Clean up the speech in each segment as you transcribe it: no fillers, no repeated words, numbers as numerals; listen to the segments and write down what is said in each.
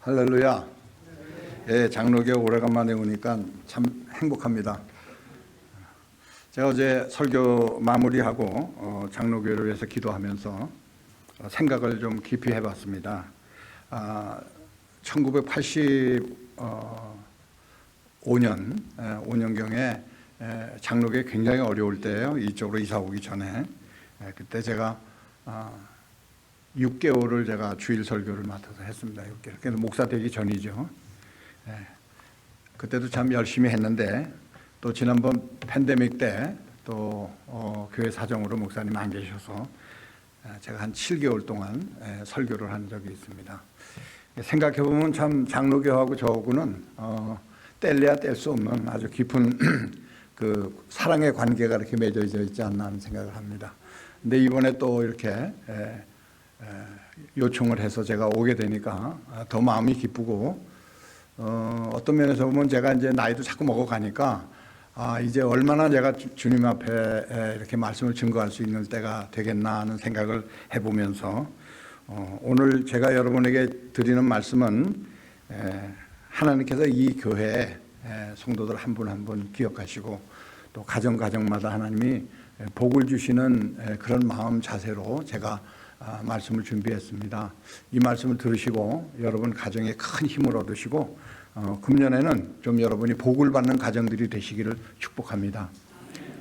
할렐루야. 예, 장로교 오래간만에 오니까 참 행복합니다. 제가 어제 설교 마무리하고 장로교를 위해서 기도하면서 생각을 좀 깊이 해봤습니다. 1985년경에 장로교 굉장히 어려울 때예요. 이쪽으로 이사 오기 전에. 그때 제가 6개월을 제가 주일 설교를 맡아서 했습니다. 6개월. 그래서 목사 되기 전이죠. 그때도 참 열심히 했는데 또 지난번 팬데믹 때 또 교회 사정으로 목사님 안 계셔서 제가 한 7개월 동안 설교를 한 적이 있습니다. 생각해보면 참 장로교하고 저하고는 뗄래야 뗄 수 없는 아주 깊은 그 사랑의 관계가 이렇게 맺어져 있지 않나 하는 생각을 합니다. 근데 이번에 또 이렇게 요청을 해서 제가 오게 되니까 더 마음이 기쁘고 어떤 면에서 보면 제가 이제 나이도 자꾸 먹어가니까 이제 얼마나 제가 주님 앞에 이렇게 말씀을 증거할 수 있는 때가 되겠나 하는 생각을 해보면서 오늘 제가 여러분에게 드리는 말씀은 하나님께서 이 교회에 성도들 한 분 한 분 기억하시고 또 가정마다 하나님이 복을 주시는 그런 마음 자세로 제가 말씀을 준비했습니다. 이 말씀을 들으시고 여러분 가정에 큰 힘을 얻으시고 금년에는 좀 여러분이 복을 받는 가정들이 되시기를 축복합니다.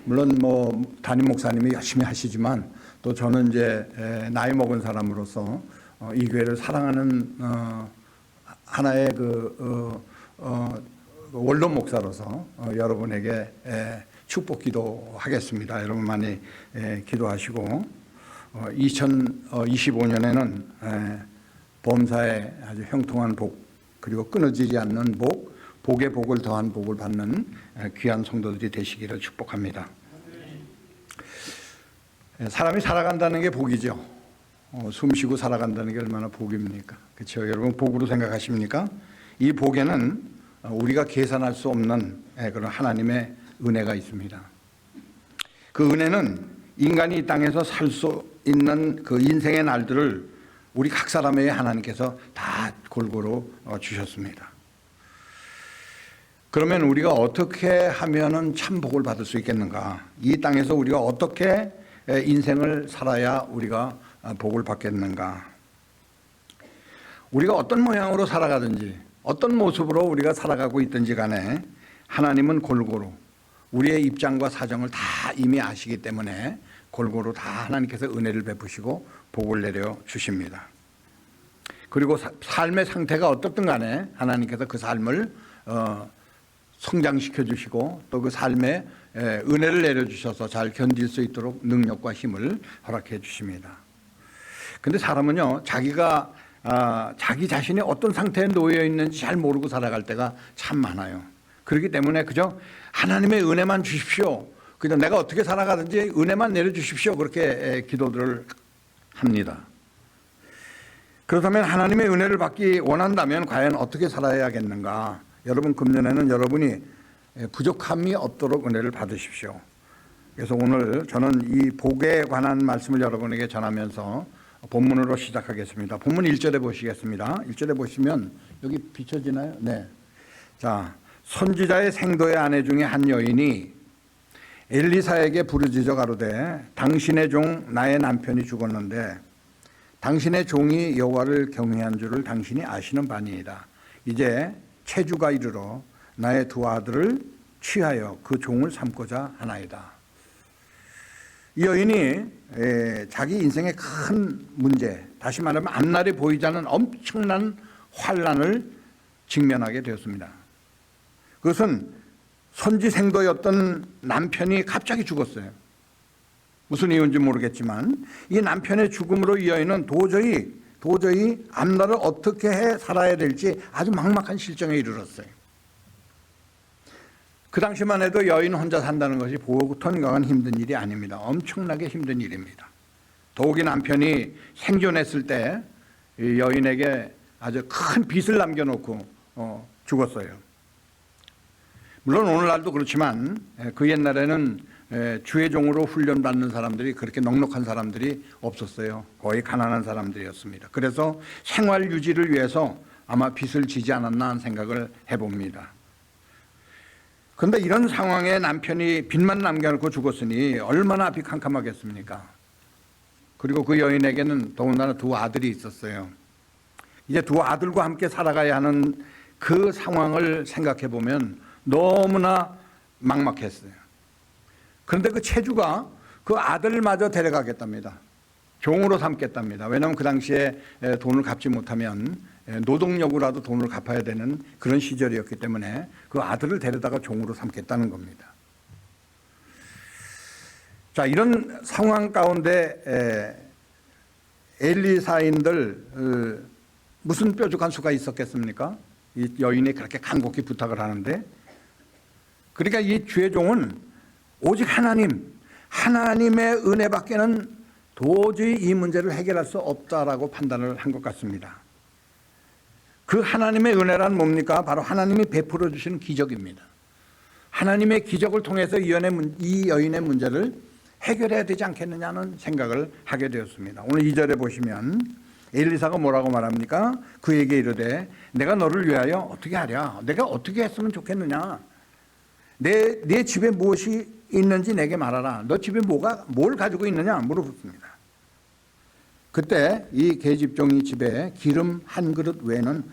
물론 뭐 담임 목사님이 열심히 하시지만 또 저는 이제 나이 먹은 사람으로서 이 교회를 사랑하는 하나의 원로 목사로서 여러분에게 축복 기도하겠습니다. 여러분 많이 기도하시고 2025년에는 범사에 아주 형통한 복 그리고 끊어지지 않는 복의 복을 더한 복을 받는 귀한 성도들이 되시기를 축복합니다. 사람이 살아간다는 게 복이죠. 숨 쉬고 살아간다는 게 얼마나 복입니까? 그렇죠? 여러분 복으로 생각하십니까? 이 복에는 우리가 계산할 수 없는 그런 하나님의 은혜가 있습니다. 그 은혜는 인간이 이 땅에서 살 수 있는 그 인생의 날들을 우리 각 사람에게 하나님께서 다 골고루 주셨습니다. 그러면 우리가 어떻게 하면은 참 복을 받을 수 있겠는가? 이 땅에서 우리가 어떻게 인생을 살아야 우리가 복을 받겠는가? 우리가 어떤 모양으로 살아가든지 어떤 모습으로 우리가 살아가고 있든지 간에 하나님은 골고루 우리의 입장과 사정을 다 이미 아시기 때문에 골고루 다 하나님께서 은혜를 베푸시고 복을 내려 주십니다. 그리고 삶의 상태가 어떻든 간에 하나님께서 그 삶을 성장시켜 주시고 또 그 삶에 은혜를 내려 주셔서 잘 견딜 수 있도록 능력과 힘을 허락해 주십니다. 근데 사람은요 자기가 자기 자신이 어떤 상태에 놓여 있는지 잘 모르고 살아갈 때가 참 많아요. 그렇기 때문에 그저 하나님의 은혜만 주십시오. 그냥 내가 어떻게 살아가든지 은혜만 내려주십시오. 그렇게 기도들을 합니다. 그렇다면 하나님의 은혜를 받기 원한다면 과연 어떻게 살아야겠는가? 여러분 금년에는 여러분이 부족함이 없도록 은혜를 받으십시오. 그래서 오늘 저는 이 복에 관한 말씀을 여러분에게 전하면서 본문으로 시작하겠습니다. 본문 1절에 보시겠습니다. 1절에 보시면 여기 비춰지나요? 네. 자, 선지자의 생도의 아내 중에 한 여인이 엘리사에게 부르짖어 가로되 당신의 종 나의 남편이 죽었는데 당신의 종이 여호와를 경외한 줄을 당신이 아시는 바니이다. 이제 체주가 이르러 나의 두 아들을 취하여 그 종을 삼고자 하나이다. 이 여인이 자기 인생의 큰 문제, 다시 말하면 앞날이 보이지 않는 엄청난 환난을 직면하게 되었습니다. 그것은 선지생도였던 남편이 갑자기 죽었어요. 무슨 이유인지 모르겠지만 이 남편의 죽음으로 이 여인은 도저히 앞날을 어떻게 해 살아야 될지 아주 막막한 실정에 이르렀어요. 그 당시만 해도 여인 혼자 산다는 것이 보통과는 힘든 일이 아닙니다. 엄청나게 힘든 일입니다. 더욱이 남편이 생존했을 때 이 여인에게 아주 큰 빚을 남겨놓고 죽었어요. 물론 오늘날도 그렇지만 그 옛날에는 주의 종으로 훈련받는 사람들이 그렇게 넉넉한 사람들이 없었어요. 거의 가난한 사람들이었습니다. 그래서 생활 유지를 위해서 아마 빚을 지지 않았나 하는 생각을 해봅니다. 그런데 이런 상황에 남편이 빚만 남겨놓고 죽었으니 얼마나 앞이 캄캄하겠습니까? 그리고 그 여인에게는 더군다나 두 아들이 있었어요. 이제 두 아들과 함께 살아가야 하는 그 상황을 생각해 보면 너무나 막막했어요. 그런데 그 채주가 그 아들마저 데려가겠답니다. 종으로 삼겠답니다. 왜냐하면 그 당시에 돈을 갚지 못하면 노동력으로라도 돈을 갚아야 되는 그런 시절이었기 때문에 그 아들을 데려다가 종으로 삼겠다는 겁니다. 자, 이런 상황 가운데 엘리사인들 무슨 뾰족한 수가 있었겠습니까? 이 여인이 그렇게 간곡히 부탁을 하는데, 그러니까 이 주의 종은 오직 하나님의 은혜밖에는 도저히 이 문제를 해결할 수 없다라고 판단을 한 것 같습니다. 그 하나님의 은혜란 뭡니까? 바로 하나님이 베풀어 주시는 기적입니다. 하나님의 기적을 통해서 이 여인의 문제를 해결해야 되지 않겠느냐는 생각을 하게 되었습니다. 오늘 2절에 보시면 엘리사가 뭐라고 말합니까? 그에게 이르되 내가 너를 위하여 어떻게 하랴? 내가 어떻게 했으면 좋겠느냐? 내 집에 무엇이 있는지 내게 말하라. 너 집에 뭘 가지고 있느냐? 물어봤습니다. 그때 이 계집종이 집에 기름 한 그릇 외에는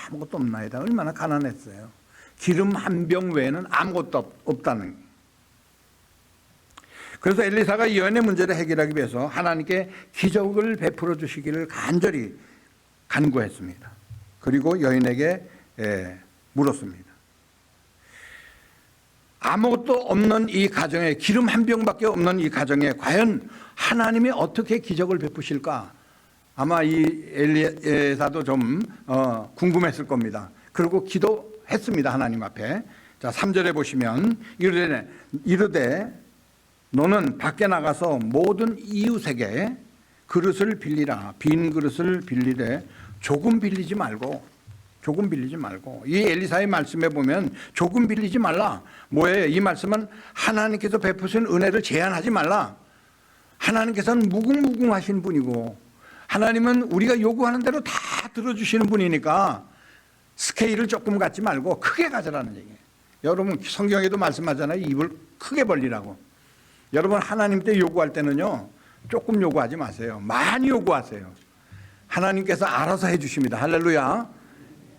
아무것도 없나이다. 얼마나 가난했어요. 기름 한 병 외에는 아무것도 없다는 거예요. 그래서 엘리사가 이 여인의 문제를 해결하기 위해서 하나님께 기적을 베풀어 주시기를 간절히 간구했습니다. 그리고 여인에게 물었습니다. 아무것도 없는 이 가정에, 기름 한 병밖에 없는 이 가정에 과연 하나님이 어떻게 기적을 베푸실까? 아마 이 엘리사도 좀 궁금했을 겁니다. 그리고 기도했습니다. 하나님 앞에. 자, 3절에 보시면 이르되 너는 밖에 나가서 모든 이웃에게 그릇을 빌리라. 빈 그릇을 빌리되 조금 빌리지 말고. 이 엘리사의 말씀에 보면 조금 빌리지 말라. 뭐예요? 이 말씀은 하나님께서 베푸신 은혜를 제한하지 말라. 하나님께서는 무궁무궁하신 분이고 하나님은 우리가 요구하는 대로 다 들어주시는 분이니까 스케일을 조금 갖지 말고 크게 가져라는 얘기예요. 여러분 성경에도 말씀하잖아요. 입을 크게 벌리라고. 여러분 하나님 때 요구할 때는요, 조금 요구하지 마세요. 많이 요구하세요. 하나님께서 알아서 해주십니다. 할렐루야.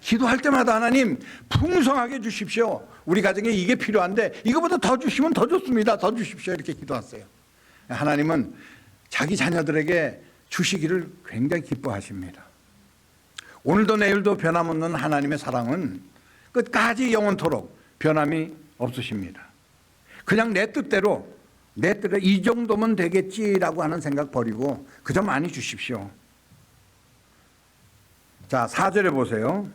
기도할 때마다 하나님 풍성하게 주십시오. 우리 가정에 이게 필요한데 이거보다 더 주시면 더 좋습니다. 더 주십시오. 이렇게 기도하세요. 하나님은 자기 자녀들에게 주시기를 굉장히 기뻐하십니다. 오늘도 내일도 변함없는 하나님의 사랑은 끝까지 영원토록 변함이 없으십니다. 그냥 내 뜻대로 이 정도면 되겠지라고 하는 생각 버리고 그저 많이 주십시오. 자, 4절에 보세요.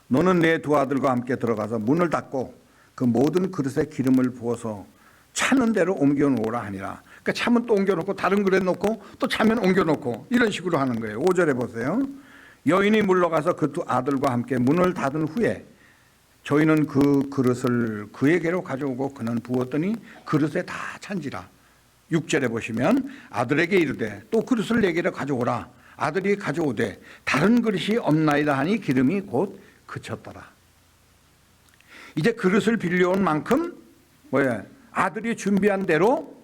너는 내 두 아들과 함께 들어가서 문을 닫고 그 모든 그릇에 기름을 부어서 차는 대로 옮겨놓으라 하니라. 그러니까 차면 또 옮겨놓고 다른 그릇에 놓고 또 차면 옮겨놓고 이런 식으로 하는 거예요. 5절에 보세요. 여인이 물러가서 그 두 아들과 함께 문을 닫은 후에 저희는 그 그릇을 그에게로 가져오고 그는 부었더니 그릇에 다 찬지라. 6절에 보시면 아들에게 이르되 또 그릇을 내게로 가져오라. 아들이 가져오되 다른 그릇이 없나이다 하니 기름이 곧 그쳤더라. 이제 그릇을 빌려온 만큼 아들이 준비한 대로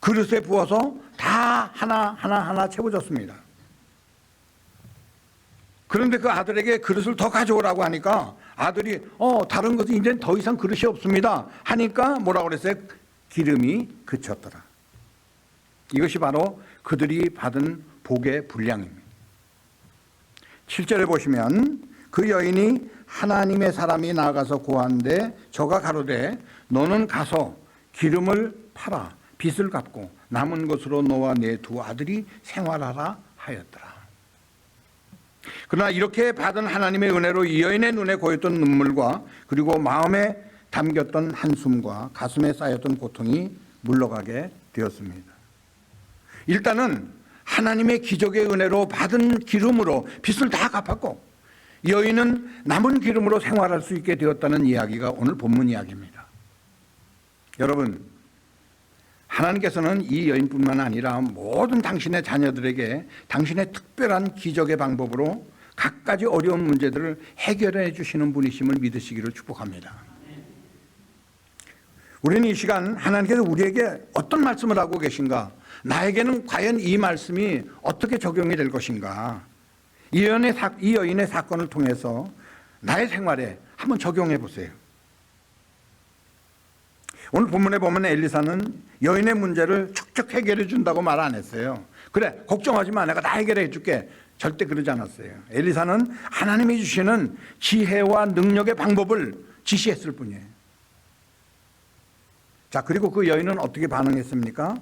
그릇에 부어서 다 하나 채워졌습니다. 그런데 그 아들에게 그릇을 더 가져오라고 하니까 아들이 다른 것은 이제 더 이상 그릇이 없습니다 하니까 뭐라고 그랬어요? 기름이 그쳤더라. 이것이 바로 그들이 받은 복의 분량입니다. 7절에 보시면 그 여인이 하나님의 사람이 나아가서 고하는데 저가 가로되 너는 가서 기름을 팔아 빚을 갚고 남은 것으로 너와 내 두 아들이 생활하라 하였더라. 그러나 이렇게 받은 하나님의 은혜로 이 여인의 눈에 고였던 눈물과 그리고 마음에 담겼던 한숨과 가슴에 쌓였던 고통이 물러가게 되었습니다. 일단은 하나님의 기적의 은혜로 받은 기름으로 빚을 다 갚았고 여인은 남은 기름으로 생활할 수 있게 되었다는 이야기가 오늘 본문 이야기입니다. 여러분, 하나님께서는 이 여인뿐만 아니라 모든 당신의 자녀들에게 당신의 특별한 기적의 방법으로 갖가지 어려운 문제들을 해결해 주시는 분이심을 믿으시기를 축복합니다. 우리는 이 시간 하나님께서 우리에게 어떤 말씀을 하고 계신가, 나에게는 과연 이 말씀이 어떻게 적용이 될 것인가, 이 여인의 사건을 통해서 나의 생활에 한번 적용해 보세요. 오늘 본문에 보면 엘리사는 여인의 문제를 척척 해결해 준다고 말 안 했어요. 그래, 걱정하지 마, 내가 다 해결해 줄게. 절대 그러지 않았어요. 엘리사는 하나님이 주시는 지혜와 능력의 방법을 지시했을 뿐이에요. 자, 그리고 그 여인은 어떻게 반응했습니까?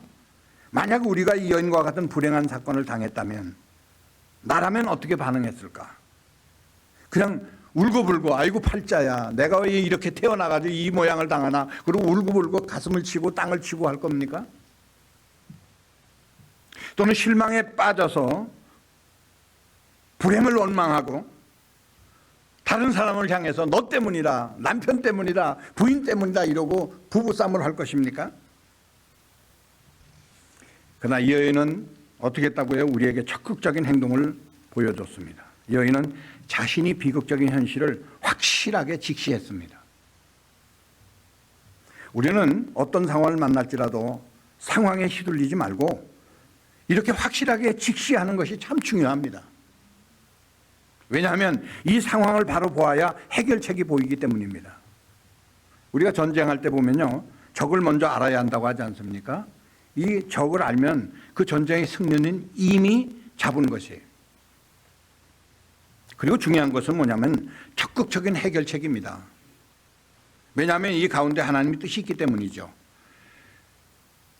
만약 우리가 이 여인과 같은 불행한 사건을 당했다면, 나라면 어떻게 반응했을까? 그냥 울고불고, 아이고 팔자야, 내가 왜 이렇게 태어나가지고 이 모양을 당하나, 그리고 울고불고 가슴을 치고 땅을 치고 할 겁니까? 또는 실망에 빠져서 불행을 원망하고 다른 사람을 향해서 너 때문이다, 남편 때문이다, 부인 때문이다 이러고 부부싸움을 할 것입니까? 그러나 이 여인은 어떻게 했다고요? 우리에게 적극적인 행동을 보여줬습니다. 이 여인은 자신이 비극적인 현실을 확실하게 직시했습니다. 우리는 어떤 상황을 만날지라도 상황에 휘둘리지 말고 이렇게 확실하게 직시하는 것이 참 중요합니다. 왜냐하면 이 상황을 바로 보아야 해결책이 보이기 때문입니다. 우리가 전쟁할 때 보면요, 적을 먼저 알아야 한다고 하지 않습니까? 이 적을 알면 그 전쟁의 승리는 이미 잡은 것이에요. 그리고 중요한 것은 뭐냐면 적극적인 해결책입니다. 왜냐하면 이 가운데 하나님의 뜻이 있기 때문이죠.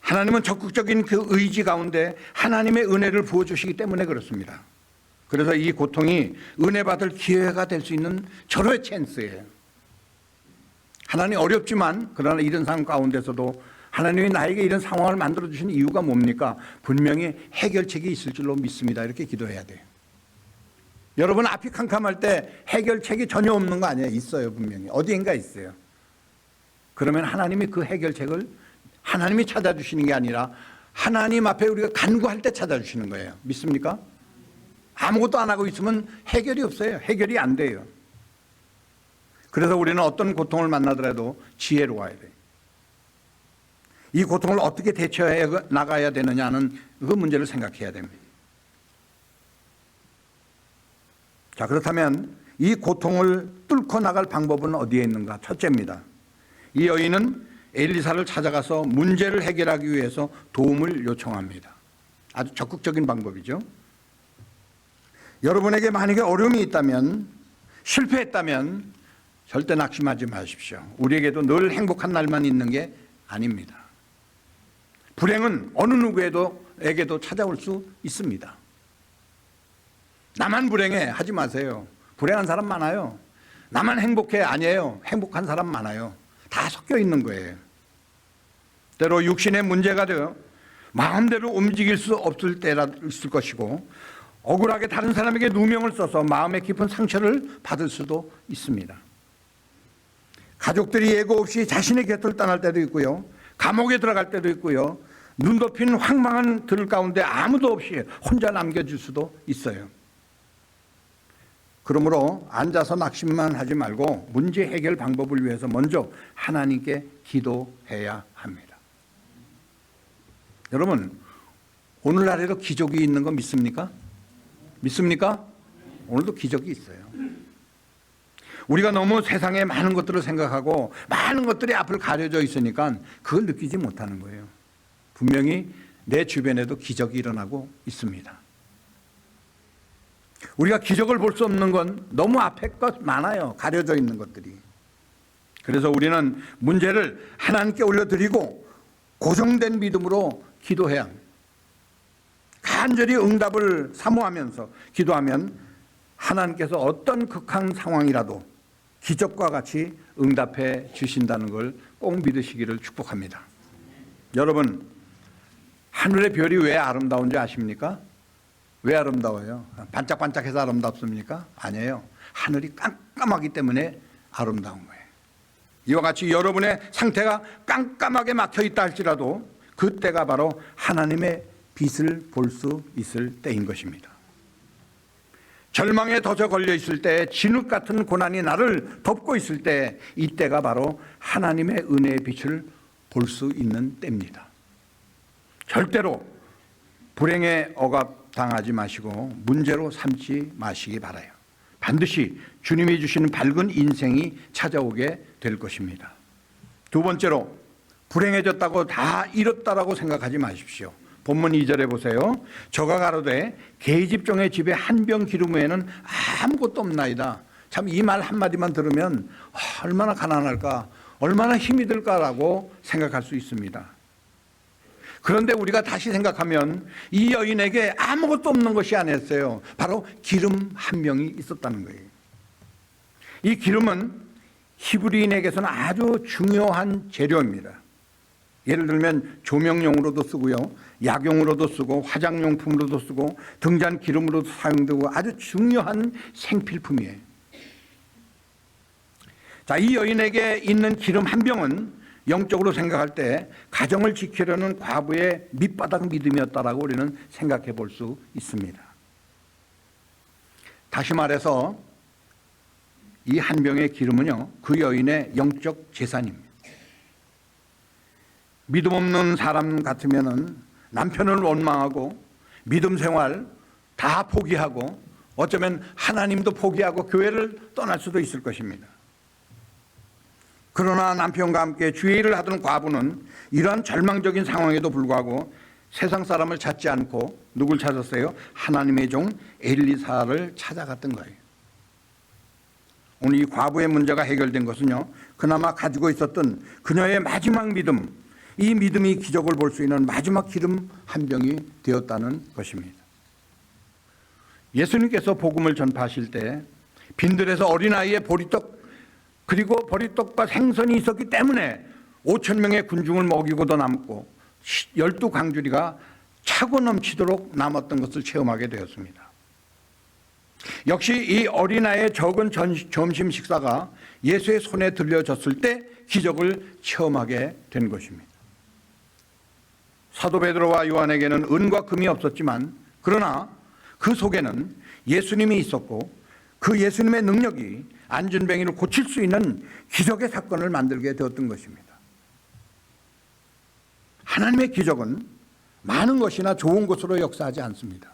하나님은 적극적인 그 의지 가운데 하나님의 은혜를 부어주시기 때문에 그렇습니다. 그래서 이 고통이 은혜 받을 기회가 될 수 있는 절호의 찬스예요. 하나님 어렵지만, 그러나 이런 상황 가운데서도 하나님이 나에게 이런 상황을 만들어주신 이유가 뭡니까? 분명히 해결책이 있을 줄로 믿습니다. 이렇게 기도해야 돼요. 여러분 앞이 캄캄할 때 해결책이 전혀 없는 거 아니에요? 있어요. 분명히 어디인가 있어요. 그러면 하나님이 그 해결책을 하나님이 찾아주시는 게 아니라 하나님 앞에 우리가 간구할 때 찾아주시는 거예요. 믿습니까? 아무것도 안 하고 있으면 해결이 없어요. 해결이 안 돼요. 그래서 우리는 어떤 고통을 만나더라도 지혜로워야 돼요. 이 고통을 어떻게 대처해 나가야 되느냐는 그 문제를 생각해야 됩니다. 자, 그렇다면 이 고통을 뚫고 나갈 방법은 어디에 있는가? 첫째입니다. 이 여인은 엘리사를 찾아가서 문제를 해결하기 위해서 도움을 요청합니다. 아주 적극적인 방법이죠. 여러분에게 만약에 어려움이 있다면, 실패했다면 절대 낙심하지 마십시오. 우리에게도 늘 행복한 날만 있는 게 아닙니다. 불행은 어느 누구에게도 찾아올 수 있습니다. 나만 불행해 하지 마세요. 불행한 사람 많아요. 나만 행복해 아니에요. 행복한 사람 많아요. 다 섞여 있는 거예요. 때로 육신의 문제가 되어 마음대로 움직일 수 없을 때라 있을 것이고, 억울하게 다른 사람에게 누명을 써서 마음의 깊은 상처를 받을 수도 있습니다. 가족들이 예고 없이 자신의 곁을 떠날 때도 있고요, 감옥에 들어갈 때도 있고요, 눈 덮인 황망한 들 가운데 아무도 없이 혼자 남겨질 수도 있어요. 그러므로 앉아서 낙심만 하지 말고 문제 해결 방법을 위해서 먼저 하나님께 기도해야 합니다. 여러분, 오늘날에도 기적이 있는 거 믿습니까? 믿습니까? 오늘도 기적이 있어요. 우리가 너무 세상에 많은 것들을 생각하고 많은 것들이 앞을 가려져 있으니까 그걸 느끼지 못하는 거예요. 분명히 내 주변에도 기적이 일어나고 있습니다. 우리가 기적을 볼 수 없는 건 너무 앞에 것 많아요. 가려져 있는 것들이. 그래서 우리는 문제를 하나님께 올려드리고 고정된 믿음으로 기도해야 합니다. 간절히 응답을 사모하면서 기도하면 하나님께서 어떤 극한 상황이라도 기적과 같이 응답해 주신다는 걸 꼭 믿으시기를 축복합니다. 여러분, 하늘의 별이 왜 아름다운지 아십니까? 왜 아름다워요? 반짝반짝해서 아름답습니까? 아니에요. 하늘이 깜깜하기 때문에 아름다운 거예요. 이와 같이 여러분의 상태가 깜깜하게 막혀 있다 할지라도 그때가 바로 하나님의 빛을 볼 수 있을 때인 것입니다. 절망에 덫에 걸려 있을 때, 진흙 같은 고난이 나를 덮고 있을 때, 이때가 바로 하나님의 은혜의 빛을 볼 수 있는 때입니다. 절대로 불행에 억압당하지 마시고 문제로 삼지 마시기 바라요. 반드시 주님이 주시는 밝은 인생이 찾아오게 될 것입니다. 두 번째로, 불행해졌다고 다 잃었다라고 생각하지 마십시오. 본문 2절에 보세요. 저가 가로되 계집종의 집에 한 병 기름 외에는 아무것도 없나이다. 참 이 말 한마디만 들으면 얼마나 가난할까, 얼마나 힘이 들까라고 생각할 수 있습니다. 그런데 우리가 다시 생각하면 이 여인에게 아무것도 없는 것이 아니었어요. 바로 기름 한 병이 있었다는 거예요. 이 기름은 히브리인에게서는 아주 중요한 재료입니다. 예를 들면 조명용으로도 쓰고요, 약용으로도 쓰고, 화장용품으로도 쓰고, 등잔 기름으로도 사용되고 아주 중요한 생필품이에요. 자, 이 여인에게 있는 기름 한 병은 영적으로 생각할 때 가정을 지키려는 과부의 밑바닥 믿음이었다라고 우리는 생각해 볼 수 있습니다. 다시 말해서 이 한 병의 기름은요, 그 여인의 영적 재산입니다. 믿음 없는 사람 같으면은 남편을 원망하고 믿음 생활 다 포기하고 어쩌면 하나님도 포기하고 교회를 떠날 수도 있을 것입니다. 그러나 남편과 함께 주의 일을 하던 과부는 이러한 절망적인 상황에도 불구하고 세상 사람을 찾지 않고 누굴 찾았어요? 하나님의 종 엘리사를 찾아갔던 거예요. 오늘 이 과부의 문제가 해결된 것은요, 그나마 가지고 있었던 그녀의 마지막 믿음, 이 믿음이 기적을 볼 수 있는 마지막 기름 한 병이 되었다는 것입니다. 예수님께서 복음을 전파하실 때 빈들에서 어린아이의 보리떡, 그리고 보리떡과 생선이 있었기 때문에 5천 명의 군중을 먹이고도 남고 12강주리가 차고 넘치도록 남았던 것을 체험하게 되었습니다. 역시 이 어린아이의 적은 점심 식사가 예수의 손에 들려졌을 때 기적을 체험하게 된 것입니다. 사도 베드로와 요한에게는 은과 금이 없었지만 그러나 그 속에는 예수님이 있었고 그 예수님의 능력이 안진뱅이를 고칠 수 있는 기적의 사건을 만들게 되었던 것입니다. 하나님의 기적은 많은 것이나 좋은 것으로 역사하지 않습니다.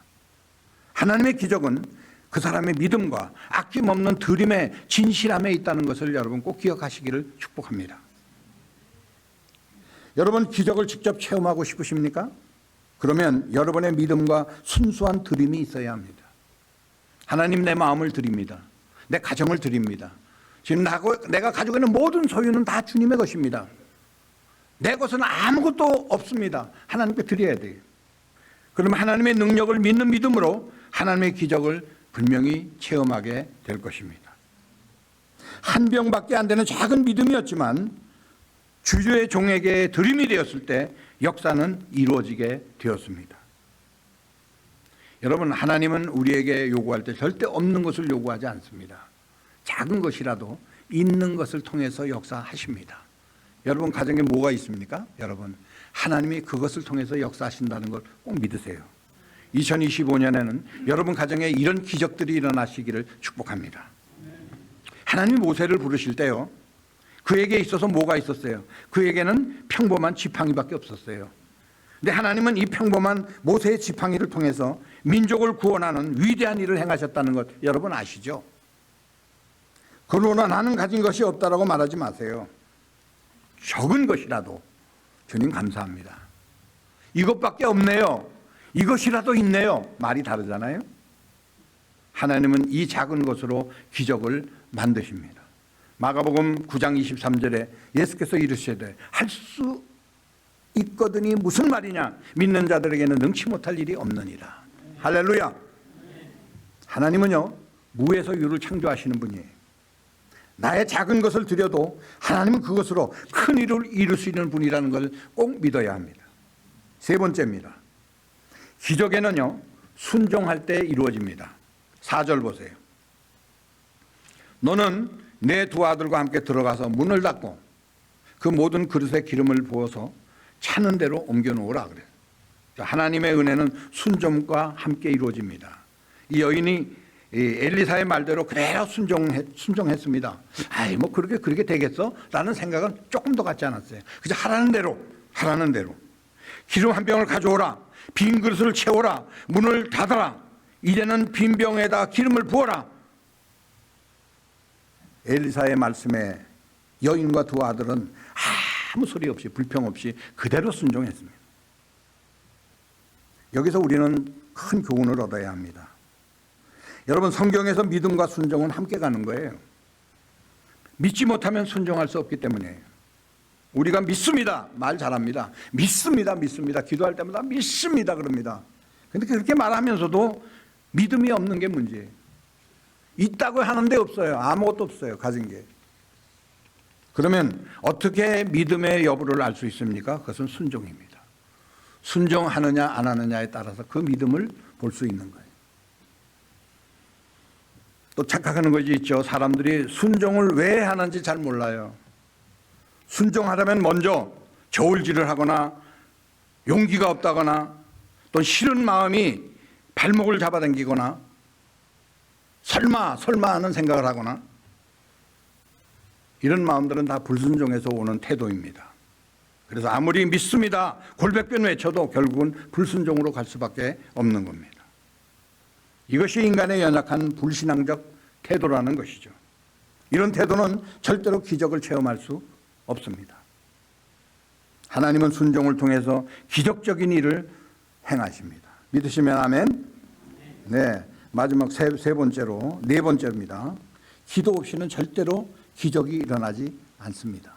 하나님의 기적은 그 사람의 믿음과 아낌없는 드림의 진실함에 있다는 것을 여러분 꼭 기억하시기를 축복합니다. 여러분 기적을 직접 체험하고 싶으십니까? 그러면 여러분의 믿음과 순수한 드림이 있어야 합니다. 하나님, 내 마음을 드립니다. 내 가정을 드립니다. 지금 내가 가지고 있는 모든 소유는 다 주님의 것입니다. 내 것은 아무것도 없습니다. 하나님께 드려야 돼요. 그러면 하나님의 능력을 믿는 믿음으로 하나님의 기적을 분명히 체험하게 될 것입니다. 한 병밖에 안 되는 작은 믿음이었지만 주주의 종에게 드림이 되었을 때 역사는 이루어지게 되었습니다. 여러분, 하나님은 우리에게 요구할 때 절대 없는 것을 요구하지 않습니다. 작은 것이라도 있는 것을 통해서 역사하십니다. 여러분 가정에 뭐가 있습니까? 여러분, 하나님이 그것을 통해서 역사하신다는 걸 꼭 믿으세요. 2025년에는 여러분 가정에 이런 기적들이 일어나시기를 축복합니다. 하나님이 모세를 부르실 때요, 그에게 있어서 뭐가 있었어요? 그에게는 평범한 지팡이밖에 없었어요. 근데 하나님은 이 평범한 모세의 지팡이를 통해서 민족을 구원하는 위대한 일을 행하셨다는 것 여러분 아시죠? 그러나 나는 가진 것이 없다라고 말하지 마세요. 적은 것이라도 주님 감사합니다. 이것밖에 없네요. 이것이라도 있네요. 말이 다르잖아요. 하나님은 이 작은 것으로 기적을 만드십니다. 마가복음 9장 23절에 예수께서 이르시되 할 수 있거든이 무슨 말이냐, 믿는 자들에게는 능치 못할 일이 없느니라. 할렐루야. 하나님은요 무에서 유를 창조하시는 분이에요. 나의 작은 것을 드려도 하나님은 그것으로 큰 일을 이룰 수 있는 분이라는 걸 꼭 믿어야 합니다. 세 번째입니다. 기적에는요 순종할 때 이루어집니다. 4절 보세요. 너는 내 두 아들과 함께 들어가서 문을 닫고 그 모든 그릇에 기름을 부어서 차는 대로 옮겨 놓으라 그래요. 하나님의 은혜는 순종과 함께 이루어집니다. 이 여인이 이 엘리사의 말대로 그대로 순종했습니다. 아이 뭐 그렇게 되겠어? 라는 생각은 조금 더 갖지 않았어요. 그저 하라는 대로 기름 한 병을 가져오라, 빈 그릇을 채워라, 문을 닫아라, 이제는 빈 병에다 기름을 부어라. 엘리사의 말씀에 여인과 두 아들은 아무 소리 없이 불평 없이 그대로 순종했습니다. 여기서 우리는 큰 교훈을 얻어야 합니다. 여러분, 성경에서 믿음과 순종은 함께 가는 거예요. 믿지 못하면 순종할 수 없기 때문이에요. 우리가 믿습니다. 말 잘합니다. 믿습니다. 기도할 때마다 믿습니다. 그럽니다. 그런데 그렇게 말하면서도 믿음이 없는 게 문제예요. 있다고 하는데 없어요. 아무것도 없어요. 가진 게. 그러면 어떻게 믿음의 여부를 알 수 있습니까? 그것은 순종입니다. 순종하느냐 안 하느냐에 따라서 그 믿음을 볼 수 있는 거예요. 또 착각하는 것이 있죠. 사람들이 순종을 왜 하는지 잘 몰라요. 순종하려면 먼저 저울질을 하거나 용기가 없다거나 또 싫은 마음이 발목을 잡아당기거나 설마 하는 생각을 하거나 이런 마음들은 다 불순종에서 오는 태도입니다. 그래서 아무리 믿습니다 골백변 외쳐도 결국은 불순종으로 갈 수밖에 없는 겁니다. 이것이 인간의 연약한 불신앙적 태도라는 것이죠. 이런 태도는 절대로 기적을 체험할 수 없습니다. 하나님은 순종을 통해서 기적적인 일을 행하십니다. 믿으시면 아멘. 네, 마지막 네 번째입니다. 기도 없이는 절대로 기적이 일어나지 않습니다.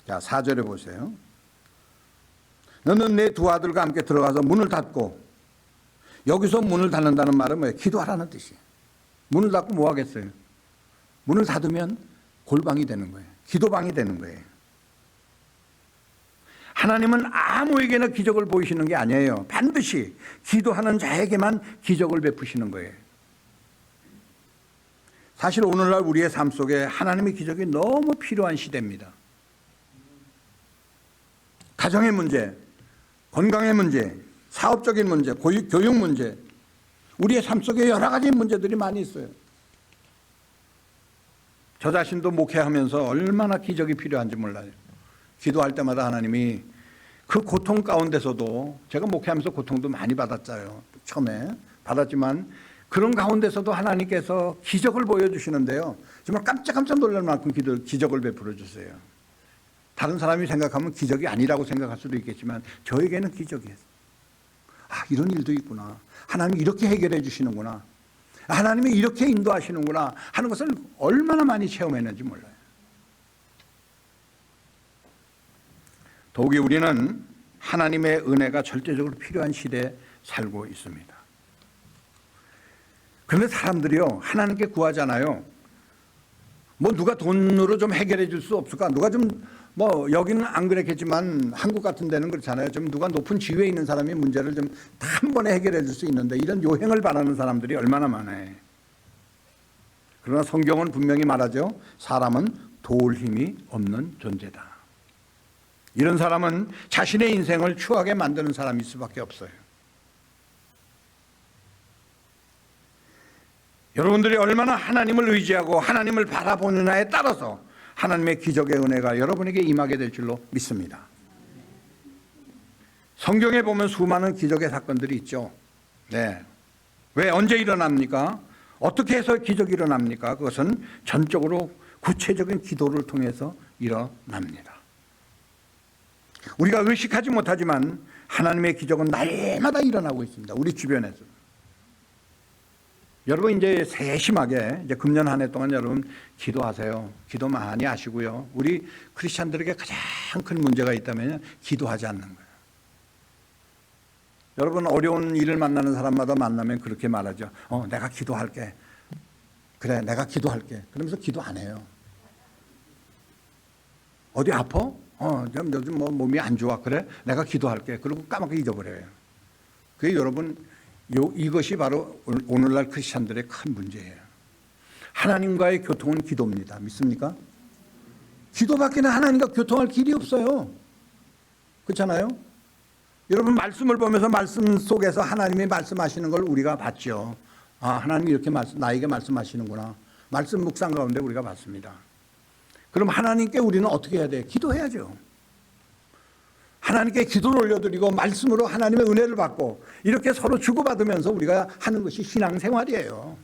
자, 4절에 보세요. 너는 내 두 아들과 함께 들어가서 문을 닫고, 여기서 문을 닫는다는 말은 뭐예요? 기도하라는 뜻이에요. 문을 닫고 뭐 하겠어요? 문을 닫으면 골방이 되는 거예요. 기도방이 되는 거예요. 하나님은 아무에게나 기적을 보이시는 게 아니에요. 반드시 기도하는 자에게만 기적을 베푸시는 거예요. 사실 오늘날 우리의 삶 속에 하나님의 기적이 너무 필요한 시대입니다. 가정의 문제, 건강의 문제, 사업적인 문제, 교육 문제, 우리의 삶 속에 여러 가지 문제들이 많이 있어요. 저 자신도 목회하면서 얼마나 기적이 필요한지 몰라요. 기도할 때마다 하나님이 그 고통 가운데서도, 제가 목회하면서 고통도 많이 받았어요. 처음에 받았지만 그런 가운데서도 하나님께서 기적을 보여주시는데요, 정말 깜짝 놀랄 만큼 기적을 베풀어 주세요. 다른 사람이 생각하면 기적이 아니라고 생각할 수도 있겠지만 저에게는 기적이에요. 아, 이런 일도 있구나. 하나님이 이렇게 해결해 주시는구나. 하나님이 이렇게 인도하시는구나 하는 것을 얼마나 많이 체험했는지 몰라요. 더욱이 우리는 하나님의 은혜가 절대적으로 필요한 시대에 살고 있습니다. 그런데 사람들이요, 하나님께 구하잖아요. 뭐 누가 돈으로 좀 해결해 줄 수 없을까? 누가 좀, 뭐 여기는 안 그랬겠지만 한국 같은 데는 그렇잖아요. 좀 누가 높은 지위에 있는 사람이 문제를 좀 다 한 번에 해결해 줄 수 있는데 이런 요행을 바라는 사람들이 얼마나 많아요. 그러나 성경은 분명히 말하죠. 사람은 도울 힘이 없는 존재다. 이런 사람은 자신의 인생을 추하게 만드는 사람일 수밖에 없어요. 여러분들이 얼마나 하나님을 의지하고 하나님을 바라보느냐에 따라서 하나님의 기적의 은혜가 여러분에게 임하게 될 줄로 믿습니다. 성경에 보면 수많은 기적의 사건들이 있죠. 네. 왜 언제 일어납니까? 어떻게 해서 기적이 일어납니까? 그것은 전적으로 구체적인 기도를 통해서 일어납니다. 우리가 의식하지 못하지만 하나님의 기적은 날마다 일어나고 있습니다. 우리 주변에서. 여러분 이제 세심하게 이제 금년 한 해 동안 여러분 기도하세요. 기도 많이 하시고요. 우리 크리스찬들에게 가장 큰 문제가 있다면 기도하지 않는 거예요. 여러분 어려운 일을 만나는 사람마다 만나면 그렇게 말하죠. 내가 기도할게. 그래, 내가 기도할게. 그러면서 기도 안 해요. 어디 아파? 요즘 뭐 몸이 안 좋아. 그래, 내가 기도할게. 그리고 까맣게 잊어버려요. 그게 여러분 이것이 바로 오늘날 크리스찬들의 큰 문제예요. 하나님과의 교통은 기도입니다. 믿습니까? 기도밖에는 하나님과 교통할 길이 없어요. 그렇잖아요? 여러분 말씀을 보면서 말씀 속에서 하나님이 말씀하시는 걸 우리가 봤죠. 아, 하나님이 이렇게 나에게 말씀하시는구나. 말씀 묵상 가운데 우리가 봤습니다. 그럼 하나님께 우리는 어떻게 해야 돼요? 기도해야죠. 하나님께 기도를 올려드리고 말씀으로 하나님의 은혜를 받고 이렇게 서로 주고받으면서 우리가 하는 것이 신앙생활이에요.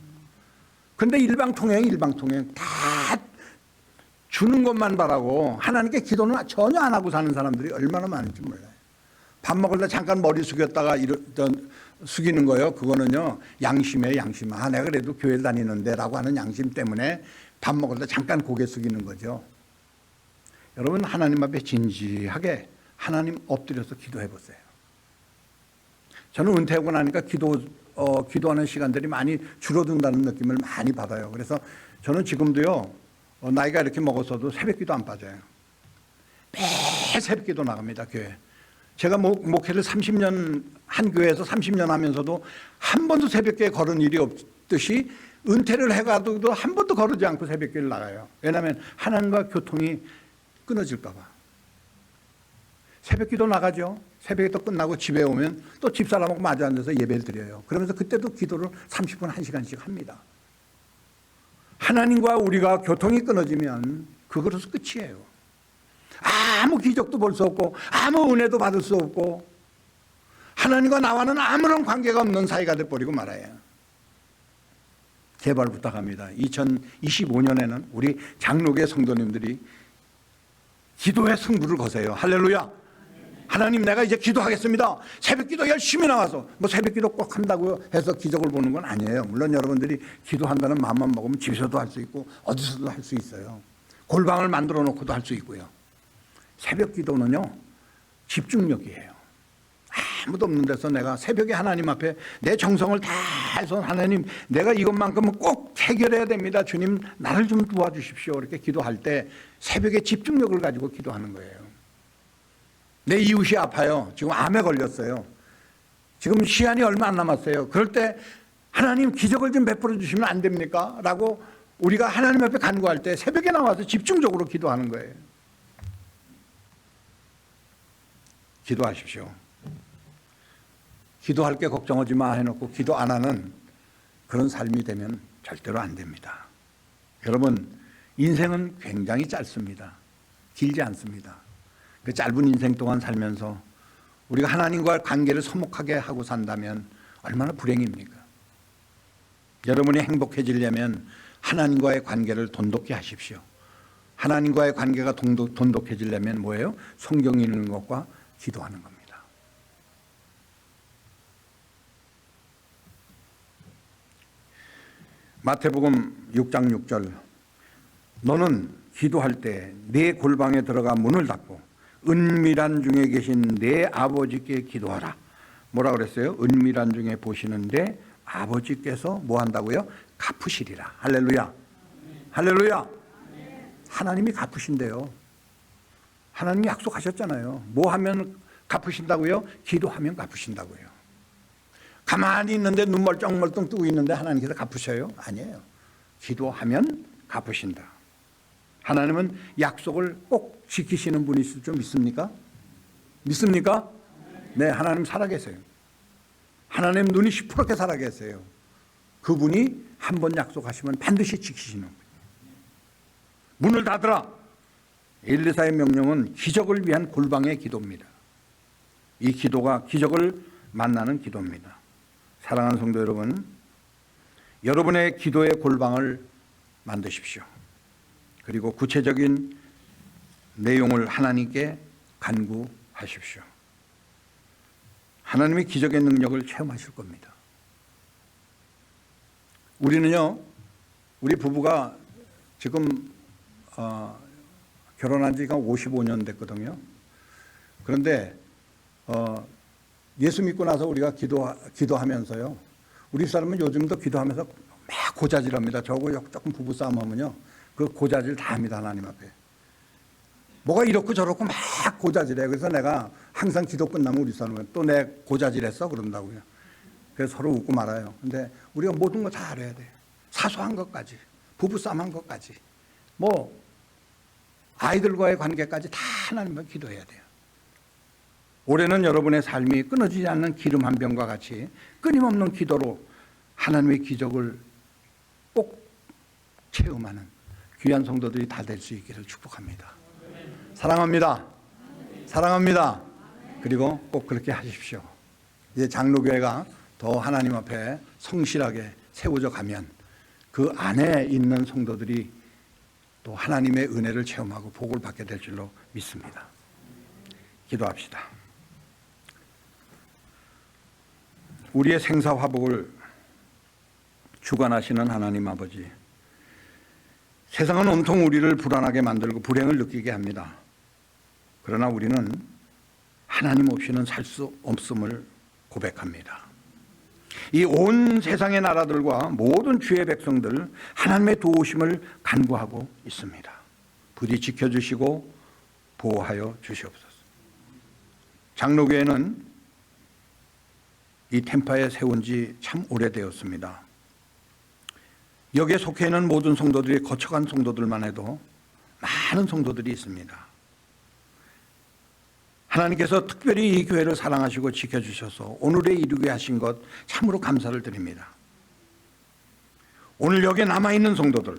그런데 일방통행 다 주는 것만 바라고 하나님께 기도는 전혀 안 하고 사는 사람들이 얼마나 많은지 몰라요. 밥 먹을 때 잠깐 머리 숙였다가 숙이는 거예요. 그거는요, 양심이에요, 양심. 아, 내가 그래도 교회 다니는데 라고 하는 양심 때문에 밥 먹을 때 잠깐 고개 숙이는 거죠. 여러분, 하나님 앞에 진지하게 하나님 엎드려서 기도해 보세요. 저는 은퇴하고 나니까 기도하는 시간들이 많이 줄어든다는 느낌을 많이 받아요. 그래서 저는 지금도요, 나이가 이렇게 먹어서도 새벽기도 안 빠져요. 매일 새벽기도 나갑니다, 교회. 제가 목회를 30년 한 교회에서 30년 하면서도 한 번도 새벽기에 걸은 일이 없듯이 은퇴를 해가지고도 한 번도 거르지 않고 새벽기를 나가요. 왜냐하면 하나님과 교통이 끊어질까 봐. 새벽기도 나가죠. 새벽기도 끝나고 집에 오면 또 집사람하고 마주 앉아서 예배를 드려요. 그러면서 그때도 기도를 30분, 1시간씩 합니다. 하나님과 우리가 교통이 끊어지면 그것으로 끝이에요. 아무 기적도 볼 수 없고 아무 은혜도 받을 수 없고 하나님과 나와는 아무런 관계가 없는 사이가 돼버리고 말아요. 제발 부탁합니다. 2025년에는 우리 장로계 성도님들이 기도의 승부를 거세요. 할렐루야. 하나님, 내가 이제 기도하겠습니다. 새벽기도 열심히 나와서 뭐 새벽기도 꼭 한다고 해서 기적을 보는 건 아니에요. 물론 여러분들이 기도한다는 마음만 먹으면 집에서도 할 수 있고 어디서도 할 수 있어요. 골방을 만들어 놓고도 할 수 있고요. 새벽기도는요, 집중력이에요. 아무도 없는 데서 내가 새벽에 하나님 앞에 내 정성을 다 해서 하나님, 내가 이것만큼은 꼭 해결해야 됩니다. 주님, 나를 좀 도와주십시오. 이렇게 기도할 때 새벽에 집중력을 가지고 기도하는 거예요. 내 이웃이 아파요. 지금 암에 걸렸어요. 지금 시한이 얼마 안 남았어요. 그럴 때 하나님, 기적을 좀 베풀어 주시면 안 됩니까? 라고 우리가 하나님 앞에 간구할 때 새벽에 나와서 집중적으로 기도하는 거예요. 기도하십시오. 기도할 게 걱정하지 마 해놓고 기도 안 하는 그런 삶이 되면 절대로 안 됩니다. 여러분, 인생은 굉장히 짧습니다. 길지 않습니다. 그 짧은 인생 동안 살면서 우리가 하나님과의 관계를 서먹하게 하고 산다면 얼마나 불행입니까? 여러분이 행복해지려면 하나님과의 관계를 돈독히 하십시오. 하나님과의 관계가 돈독해지려면 뭐예요? 성경 읽는 것과 기도하는 겁니다. 마태복음 6장 6절, 너는 기도할 때 네 골방에 들어가 문을 닫고 은밀한 중에 계신 내 아버지께 기도하라. 뭐라 그랬어요? 은밀한 중에 보시는데 아버지께서 뭐 한다고요? 갚으시리라. 할렐루야. 할렐루야. 하나님이 갚으신대요. 하나님이 약속하셨잖아요. 뭐 하면 갚으신다고요? 기도하면 갚으신다고요. 가만히 있는데 눈 멀쩡멀쩡 뜨고 있는데 하나님께서 갚으셔요? 아니에요. 기도하면 갚으신다. 하나님은 약속을 꼭 지키시는 분이실 줄 믿습니까? 믿습니까? 네, 하나님 살아계세요. 하나님 눈이 시퍼렇게 살아계세요. 그분이 한번 약속하시면 반드시 지키시는 거예요. 문을 닫으라. 엘리사의 명령은 기적을 위한 골방의 기도입니다. 이 기도가 기적을 만나는 기도입니다. 사랑하는 성도 여러분, 여러분의 기도의 골방을 만드십시오. 그리고 구체적인 내용을 하나님께 간구하십시오. 하나님의 기적의 능력을 체험하실 겁니다. 우리는요, 우리 부부가 지금 결혼한 지가 55년 됐거든요. 그런데 예수 믿고 나서 우리가 기도하면서요, 우리 사람은 요즘도 기도하면서 막 고자질합니다. 저하고 조금 부부싸움하면요, 그 고자질 다 합니다. 하나님 앞에 뭐가 이렇고 저렇고 막 고자질해요. 그래서 내가 항상 기도 끝나면 우리 사람은 또 내 고자질했어 그런다고요. 그래서 서로 웃고 말아요. 근데 우리가 모든 거 다 알아야 돼요. 사소한 것까지, 부부싸움한 것까지, 뭐 아이들과의 관계까지 다 하나님께 기도해야 돼요. 올해는 여러분의 삶이 끊어지지 않는 기름 한 병과 같이 끊임없는 기도로 하나님의 기적을 꼭 체험하는 귀한 성도들이 다 될 수 있기를 축복합니다. 사랑합니다. 사랑합니다. 그리고 꼭 그렇게 하십시오. 이제 장로교회가 더 하나님 앞에 성실하게 세워져 가면 그 안에 있는 성도들이 또 하나님의 은혜를 체험하고 복을 받게 될 줄로 믿습니다. 기도합시다. 우리의 생사화복을 주관하시는 하나님 아버지, 세상은 온통 우리를 불안하게 만들고 불행을 느끼게 합니다. 그러나 우리는 하나님 없이는 살 수 없음을 고백합니다. 이 온 세상의 나라들과 모든 주의 백성들 하나님의 도우심을 간구하고 있습니다. 부디 지켜주시고 보호하여 주시옵소서. 장로교회는 이 템파에 세운 지 참 오래되었습니다. 여기에 속해 있는 모든 성도들이 거쳐간 성도들만 해도 많은 성도들이 있습니다. 하나님께서 특별히 이 교회를 사랑하시고 지켜주셔서 오늘에 이르게 하신 것 참으로 감사를 드립니다. 오늘 여기에 남아있는 성도들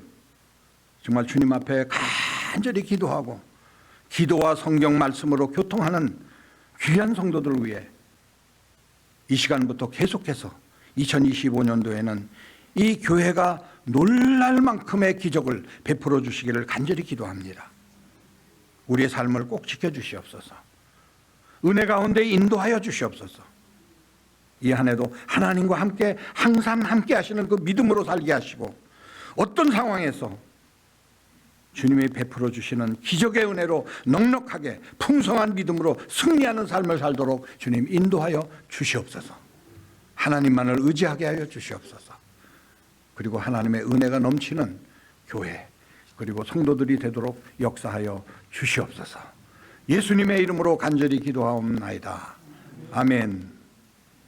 정말 주님 앞에 간절히 기도하고 기도와 성경 말씀으로 교통하는 귀한 성도들을 위해 이 시간부터 계속해서 2025년도에는 이 교회가 놀랄 만큼의 기적을 베풀어 주시기를 간절히 기도합니다. 우리의 삶을 꼭 지켜주시옵소서. 은혜 가운데 인도하여 주시옵소서. 이 한 해도 하나님과 함께 항상 함께 하시는 그 믿음으로 살게 하시고 어떤 상황에서 주님이 베풀어 주시는 기적의 은혜로 넉넉하게 풍성한 믿음으로 승리하는 삶을 살도록 주님 인도하여 주시옵소서. 하나님만을 의지하게 하여 주시옵소서. 그리고 하나님의 은혜가 넘치는 교회 그리고 성도들이 되도록 역사하여 주시옵소서. 예수님의 이름으로 간절히 기도하옵나이다. 아멘.